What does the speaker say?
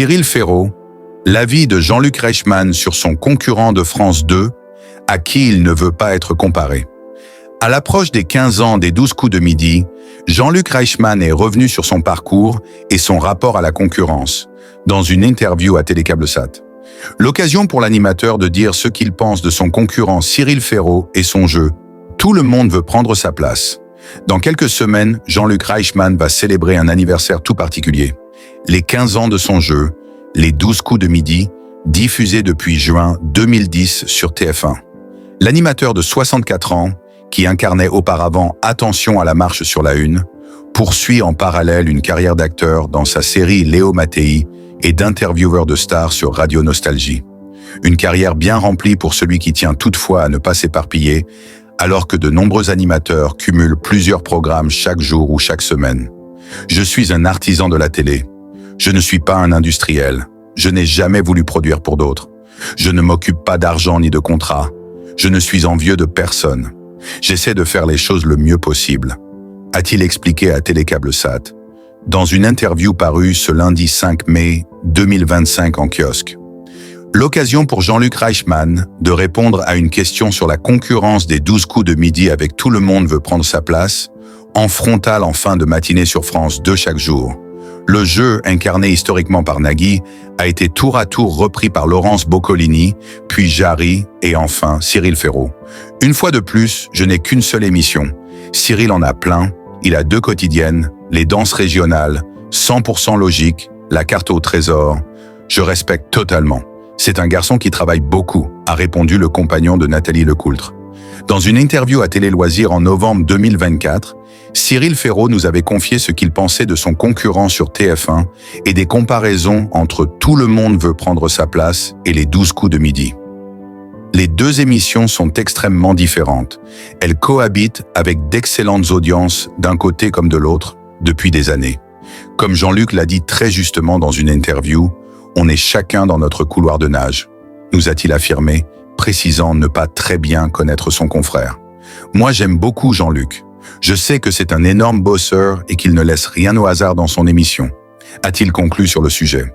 Cyril Ferraud, l'avis de Jean-Luc Reichmann sur son concurrent de France 2, à qui il ne veut pas être comparé. À l'approche des 15 ans des 12 coups de midi, Jean-Luc Reichmann est revenu sur son parcours et son rapport à la concurrence, dans une interview à Télécable-Sat. L'occasion pour l'animateur de dire ce qu'il pense de son concurrent Cyril Ferraud et son jeu « Tout le monde veut prendre sa place ». Dans quelques semaines, Jean-Luc Reichmann va célébrer un anniversaire tout particulier. Les 15 ans de son jeu, les 12 coups de midi, diffusés depuis juin 2010 sur TF1. L'animateur de 64 ans, qui incarnait auparavant Attention à la marche sur la une, poursuit en parallèle une carrière d'acteur dans sa série Léo Mattei et d'intervieweur de stars sur Radio Nostalgie. Une carrière bien remplie pour celui qui tient toutefois à ne pas s'éparpiller, alors que de nombreux animateurs cumulent plusieurs programmes chaque jour ou chaque semaine. Je suis un artisan de la télé. Je ne suis pas un industriel. Je n'ai jamais voulu produire pour d'autres. Je ne m'occupe pas d'argent ni de contrat. Je ne suis envieux de personne. J'essaie de faire les choses le mieux possible, a-t-il expliqué à Télécable-Sat, dans une interview parue ce lundi 5 mai 2025 en kiosque. L'occasion pour Jean-Luc Reichmann de répondre à une question sur la concurrence des 12 coups de midi avec Tout le monde veut prendre sa place, en frontal en fin de matinée sur France 2 chaque jour. Le jeu, incarné historiquement par Nagui, a été tour à tour repris par Laurence Boccolini, puis Jarry et enfin Cyril Ferraud. Une fois de plus, je n'ai qu'une seule émission. Cyril en a plein, il a 2 quotidiennes, les danses régionales, 100% logique, la carte au trésor. Je respecte totalement. C'est un garçon qui travaille beaucoup, a répondu le compagnon de Nathalie Lecoultre. Dans une interview à Télé Loisirs en novembre 2024, Cyril Ferraud nous avait confié ce qu'il pensait de son concurrent sur TF1 et des comparaisons entre Tout le monde veut prendre sa place et les 12 coups de midi. Les 2 émissions sont extrêmement différentes. Elles cohabitent avec d'excellentes audiences d'un côté comme de l'autre depuis des années. Comme Jean-Luc l'a dit très justement dans une interview, on est chacun dans notre couloir de nage, nous a-t-il affirmé, précisant ne pas très bien connaître son confrère. Moi j'aime beaucoup Jean-Luc. Je sais que c'est un énorme bosseur et qu'il ne laisse rien au hasard dans son émission, a-t-il conclu sur le sujet.